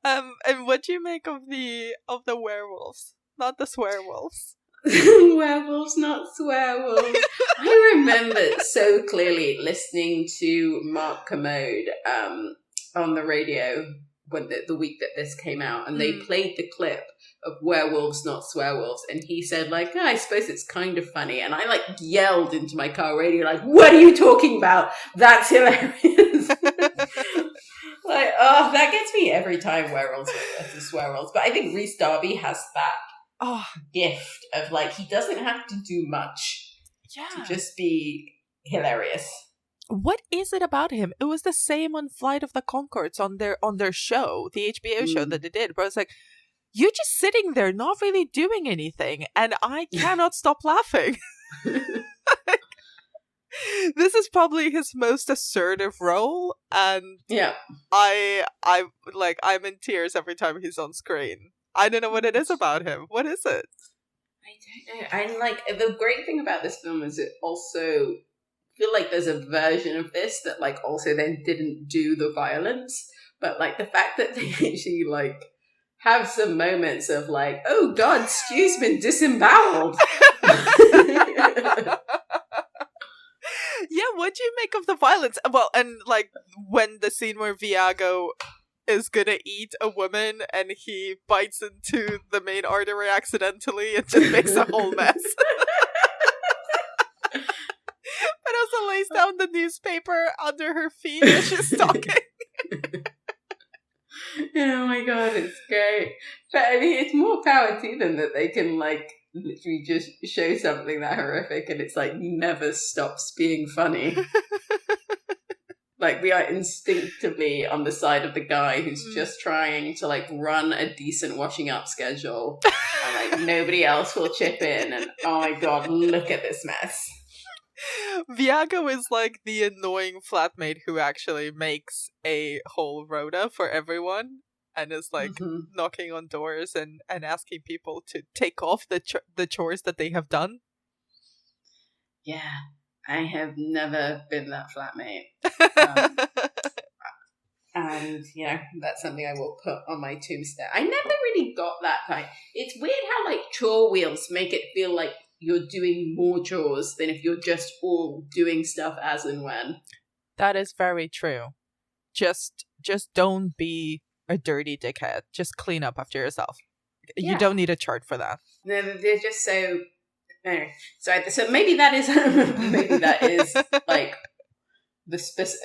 And what do you make of the werewolves, not the swearwolves? Werewolves, not swearwolves. I remember so clearly listening to Mark Kermode on the radio when the week that this came out, and they played the clip of werewolves, not swearwolves, and he said like, I suppose it's kind of funny, and I like yelled into my car radio like, what are you talking about? That's hilarious. Like, oh, that gets me every time werewolves versus swearwolves. But I think Rhys Darby has that gift of like, he doesn't have to do much to just be hilarious. What is it about him? It was the same on Flight of the Conchords on their show, the HBO show that they did, where it's like, you're just sitting there not really doing anything, and I cannot stop laughing. This is probably his most assertive role, and I'm in tears every time he's on screen. I don't know what it is about him. What is it? I don't know. And like, the great thing about this film is it also feel like there's a version of this that like also then didn't do the violence, but like the fact that they actually like have some moments of like, oh god, Stu's been disemboweled. Yeah, what do you make of the violence? Well, and like when the scene where Viago is gonna eat a woman and he bites into the main artery accidentally and just makes a whole mess. But also lays down the newspaper under her feet as she's talking. Oh my god, it's great. But I mean, it's more power to them that they can, like, literally just show something that horrific and it's, like, never stops being funny. Like, we are instinctively on the side of the guy who's just trying to, like, run a decent washing up schedule. And, like, nobody else will chip in. And, oh my god, look at this mess. Viago is like the annoying flatmate who actually makes a whole rota for everyone and is like knocking on doors and asking people to take off the chores that they have done. Yeah, I have never been that flatmate. And, you know, that's something I will put on my tombstone. I never really got that kind. It's weird how, like, chore wheels make it feel like you're doing more chores than if you're just all doing stuff as and when. That is very true. Just don't be a dirty dickhead. Just clean up after yourself. Yeah. You don't need a chart for that. They're just so... Anyway, so maybe that is like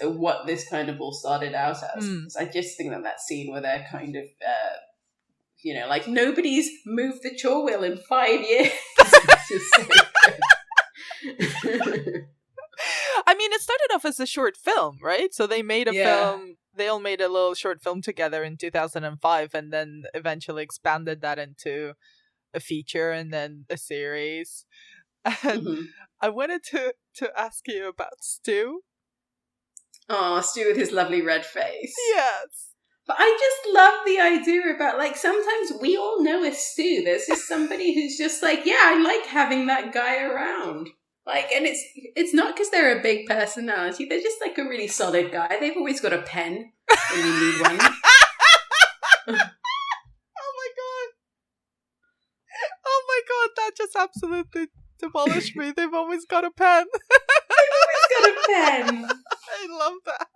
what this kind of all started out as. Because I just think that scene where they're kind of... you know, like, nobody's moved the chore wheel in 5 years. It's just so good. I mean, it started off as a short film, right? So they made a film, they all made a little short film together in 2005 and then eventually expanded that into a feature and then a series. And I wanted to ask you about Stu. Oh, Stu with his lovely red face. Yes. But I just love the idea about, like, sometimes we all know a Stu. There's just somebody who's just like, yeah, I like having that guy around. Like, and it's not because they're a big personality. They're just, like, a really solid guy. They've always got a pen when you need one. Oh my god, that just absolutely demolished me. They've always got a pen. They've always got a pen. I love that.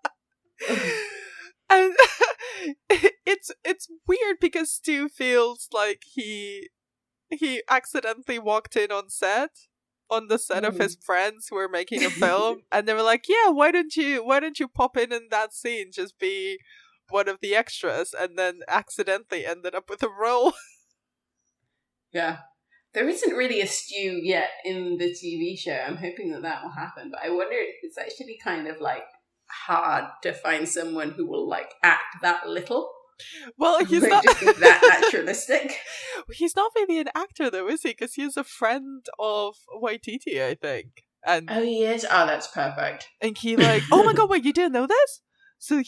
And it's weird because Stu feels like he accidentally walked in on the set of his friends who were making a film, and they were like, "Yeah, why don't you pop in that scene, just be one of the extras," and then accidentally ended up with a role. Yeah, there isn't really a Stu yet in the TV show. I'm hoping that will happen, but I wonder if it's actually kind of like hard to find someone who will like act that little. Well, he's not just be that naturalistic. He's not really an actor though, is he? Because he's a friend of Waititi, I think. And oh, he is. Oh, that's perfect. And he like, oh my god, wait, you didn't know this? So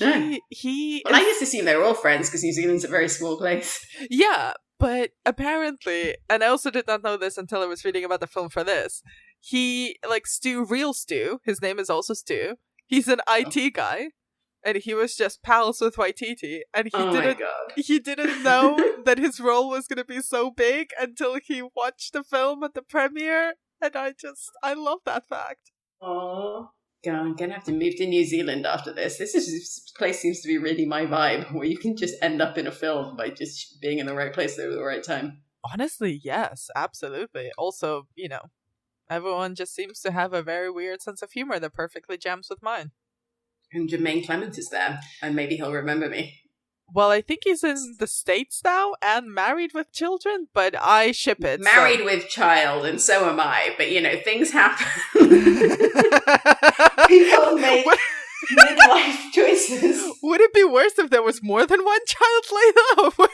he. Well, I used to assume they were all friends because New Zealand's a very small place. Yeah, but apparently, and I also did not know this until I was reading about the film for this. He like real Stu. His name is also Stu. He's an IT guy, and he was just pals with Waititi, and he didn't know that his role was going to be so big until he watched the film at the premiere, and I love that fact. Oh, God, I'm going to have to move to New Zealand after this. This place seems to be really my vibe, where you can just end up in a film by just being in the right place at the right time. Honestly, yes, absolutely. Also, everyone just seems to have a very weird sense of humor that perfectly jams with mine. And Jermaine Clement is there, and maybe he'll remember me. Well, I think he's in the States now and married with children, but I ship it. Married with child, and so am I. But, things happen. People make midlife choices. Would it be worse if there was more than one child later?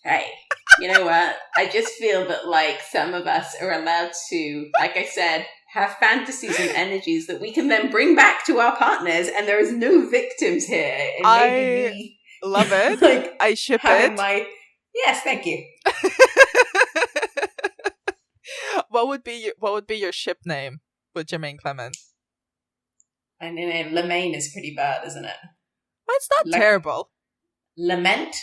Hey, you know what? I just feel that, some of us are allowed to, like I said, have fantasies and energies that we can then bring back to our partners, and there is no victims here. And I love it. I ship it. Yes, thank you. What would be your ship name with Jermaine Clement? And Lemaine is pretty bad, isn't it? Well, it's not terrible. Lament.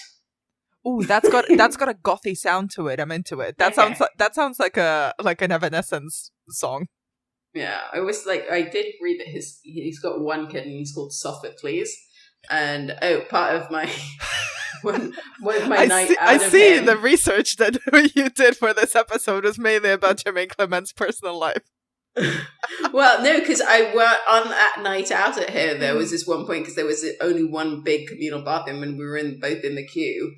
Ooh, that's got a gothy sound to it. I'm into it. That sounds like an Evanescence song. Yeah, I did read that he's got one kid and he's called Sophocles, and part of my one of my I see the research that you did for this episode was mainly about Jermaine Clement's personal life. Well, no, because I were on that night out at here. There was this one point because there was only one big communal bathroom, and we were both in the queue.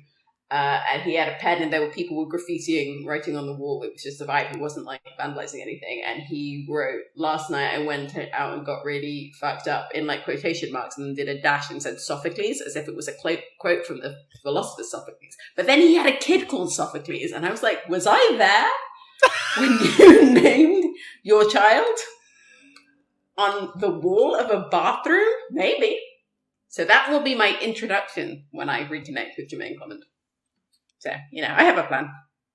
And he had a pen, and there were people were graffitiing, writing on the wall. It was just a vibe. He wasn't like vandalizing anything. And he wrote, "Last night I went out and got really fucked up," in like quotation marks, and did a dash and said Sophocles, as if it was a quote from the philosopher Sophocles. But then he had a kid called Sophocles, and I was like, was I there when you named your child on the wall of a bathroom? Maybe. So that will be my introduction when I reconnect with Jermaine Clement. So, I have a plan.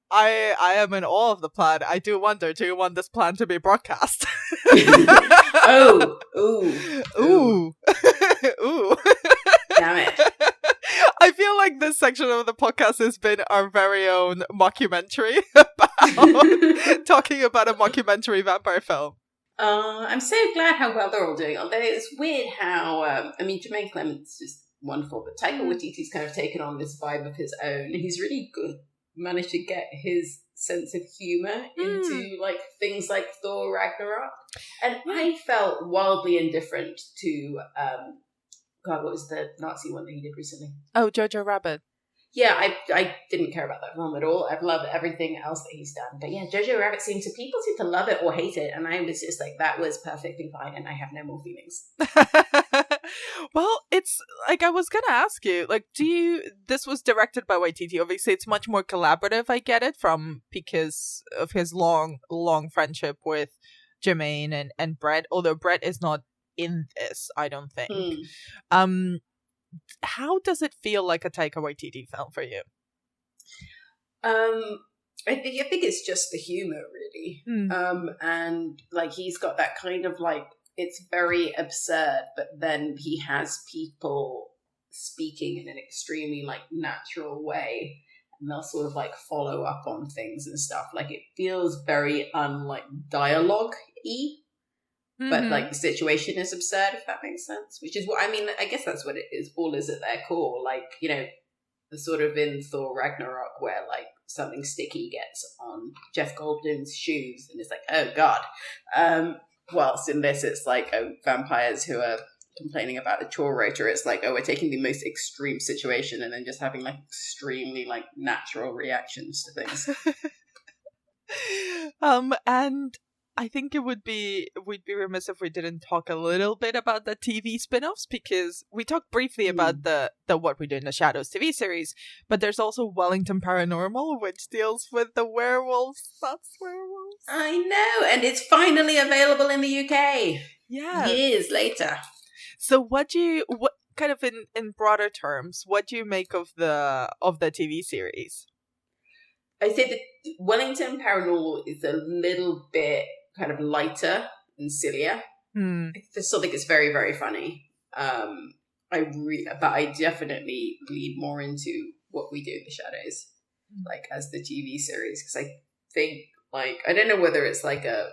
I am in awe of the plan. I do wonder, do you want this plan to be broadcast? Ooh. Damn it. I feel like this section of the podcast has been our very own mockumentary about talking about a mockumentary vampire film. I'm so glad how well they're all doing. Although it's weird how, Jermaine Clement's just wonderful, but Taika Waititi's kind of taken on this vibe of his own. He's really good, managed to get his sense of humor into like things like Thor Ragnarok. And I felt wildly indifferent to, what was the Nazi one that he did recently? Oh, Jojo Rabbit. Yeah, I didn't care about that film at all. I've loved everything else that he's done. But yeah, Jojo Rabbit people seem to love it or hate it. And I was just like, that was perfectly fine. And I have no more feelings. Well, it's like, I was going to ask you, like, this was directed by Waititi. Obviously, it's much more collaborative. I get it because of his long friendship with Jermaine and Brett, although Brett is not in this, I don't think. How does it feel like a Taika Waititi film for you? I think it's just the humor, really. And like he's got that kind of like, it's very absurd, but then he has people speaking in an extremely like natural way, and they'll sort of like follow up on things and stuff. Like it feels very unlike dialogue-y. But like the situation is absurd, if that makes sense. Which is what I guess that's what it is. All is at their core. Like, the sort of in Thor Ragnarok where like something sticky gets on Jeff Goldblum's shoes, and it's like, oh god. Whilst in this, it's like vampires who are complaining about the chore rotor. It's like, we're taking the most extreme situation and then just having like extremely like natural reactions to things. And I think we'd be remiss if we didn't talk a little bit about the TV spin-offs, because we talked briefly about the What We Do in the Shadows TV series, but there's also Wellington Paranormal, which deals with the werewolves. That's werewolves. I know, and it's finally available in the UK. Yeah, years later. So what kind of in broader terms, what do you make of the TV series? I say that Wellington Paranormal is a little bit kind of lighter and sillier. I just still think it's very, very funny. But I definitely lead more into What We Do in the Shadows, like as the TV series, because I think like I don't know whether it's like a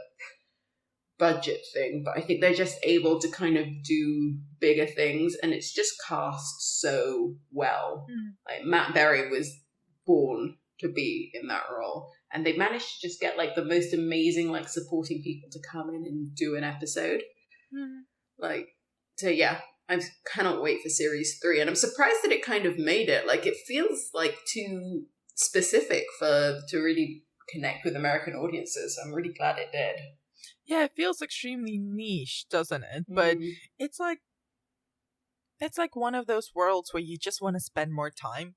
budget thing, but I think they're just able to kind of do bigger things, and it's just cast so well. Like Matt Berry was born to be in that role, and they managed to just get like the most amazing like supporting people to come in and do an episode. Like, so yeah, I cannot wait for series 3, and I'm surprised that it kind of made it. Like, it feels like too specific to really connect with American audiences. I'm really glad it did. Yeah, it feels extremely niche, doesn't it? But it's like one of those worlds where you just want to spend more time.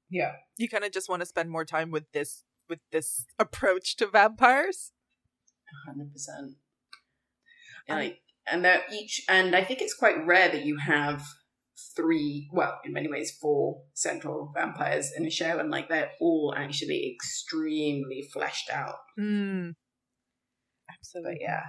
Yeah. You kind of just want to spend more time with this approach to vampires. 100%. And they're and I think it's quite rare that you have 3, well, in many ways 4 central vampires in a show, and like they're all actually extremely fleshed out. Absolutely. But yeah.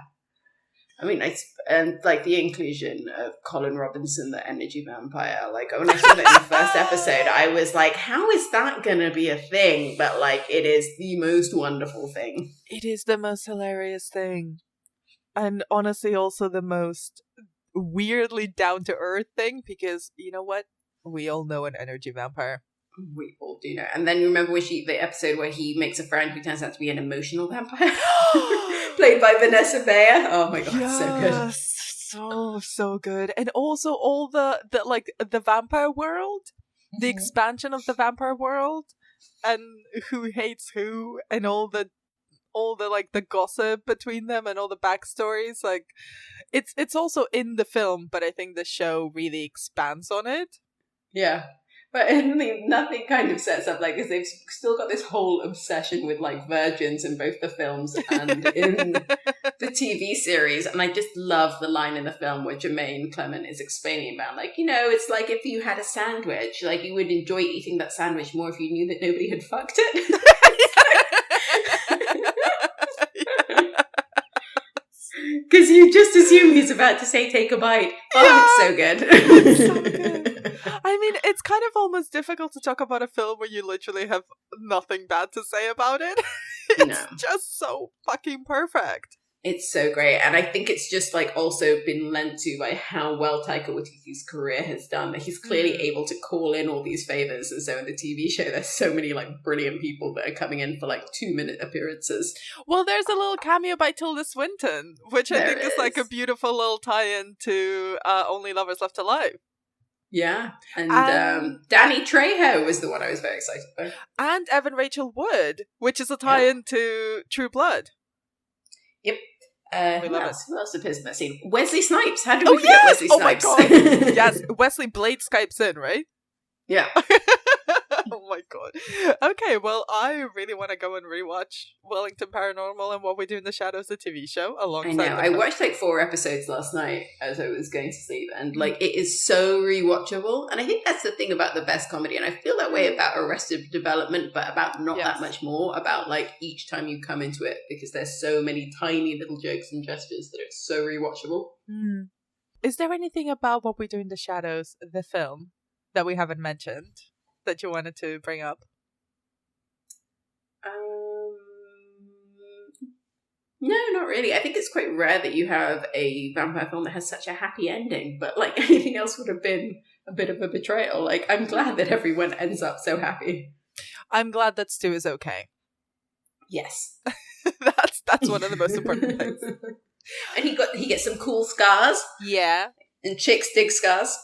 I mean, and like the inclusion of Colin Robinson, the energy vampire, like when I saw that in the first episode, I was like, how is that going to be a thing? But like, it is the most wonderful thing. It is the most hilarious thing. And honestly, also the most weirdly down-to-earth thing, because you know what? We all know an energy vampire. We all do know. And then remember the episode where he makes a friend who turns out to be an emotional vampire, played by Vanessa Bayer. Oh my god, yes, so good. So good. And also all the vampire world, the expansion of the vampire world, and who hates who, and all the like the gossip between them and all the backstories. Like, it's also in the film, but I think the show really expands on it. Yeah. But nothing kind of sets up like this. They've still got this whole obsession with like virgins in both the films and in the TV series. And I just love the line in the film where Jermaine Clement is explaining about like, it's like if you had a sandwich, like you would enjoy eating that sandwich more if you knew that nobody had fucked it. Because you just assume he's about to say take a bite. Oh, it's so good. It's so good. I mean, it's kind of almost difficult to talk about a film where you literally have nothing bad to say about it. It's just so fucking perfect. It's so great. And I think it's just like also been lent to by how well Taika Waititi's career has done. He's clearly able to call in all these favors. And so in the TV show, there's so many like brilliant people that are coming in for like 2-minute appearances. Well, there's a little cameo by Tilda Swinton, which I think is like a beautiful little tie-in to Only Lovers Left Alive. Yeah. And Danny Trejo was the one I was very excited about. And Evan Rachel Wood, which is a tie-in to True Blood. Yep. Who else appears in that scene? Wesley Snipes. How did we forget Wesley Snipes? Oh my god. Yes, Wesley Blade Skypes in, right? Yeah. Oh my god. Okay, well, I really want to go and rewatch Wellington Paranormal and What We Do in the Shadows, the TV show, alongside. I know. I watched like 4 episodes last night as I was going to sleep, and like it is so rewatchable. And I think that's the thing about the best comedy, and I feel that way about Arrested Development, but about not that much more. About like each time you come into it, because there's so many tiny little jokes and gestures that it's so rewatchable. Is there anything about What We Do in the Shadows, the film, that we haven't mentioned that you wanted to bring up? No, not really. I think it's quite rare that you have a vampire film that has such a happy ending, but like anything else would have been a bit of a betrayal. Like, I'm glad that everyone ends up so happy. I'm glad that Stu is okay. Yes. That's one of the most important things. And he gets some cool scars. Yeah. And chicks dig scars.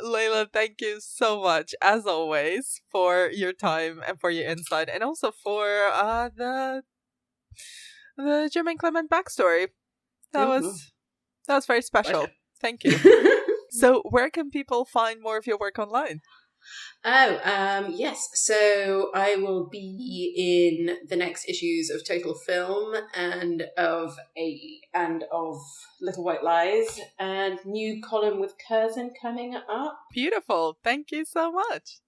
Layla, thank you so much, as always, for your time and for your insight, and also for the Jermaine Clement backstory. That was very special. Pleasure. Thank you. So, where can people find more of your work online? Yes. So I will be in the next issues of Total Film and of Little White Lies, and new column with Curzon coming up. Beautiful. Thank you so much.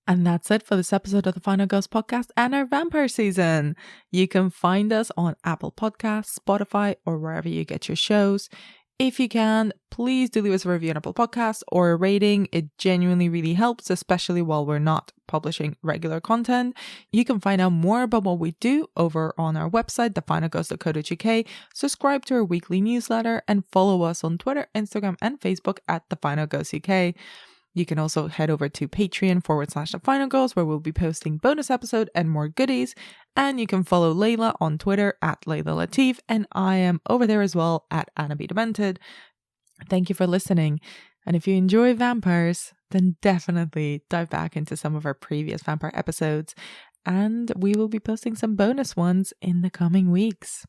And that's it for this episode of the Final Ghost Podcast and our vampire season. You can find us on Apple Podcasts, Spotify, or wherever you get your shows. If you can, please do leave us a review on Apple Podcasts or a rating. It genuinely really helps, especially while we're not publishing regular content. You can find out more about what we do over on our website, thefinalghost.co.uk. Subscribe to our weekly newsletter and follow us on Twitter, Instagram, and Facebook at The Final Ghost UK. You can also head over to Patreon/The Final Ghost, where we'll be posting bonus episode and more goodies. And you can follow Layla on Twitter at Layla Latif, and I am over there as well at Anna B. Demented. Thank you for listening. And if you enjoy vampires, then definitely dive back into some of our previous vampire episodes. And we will be posting some bonus ones in the coming weeks.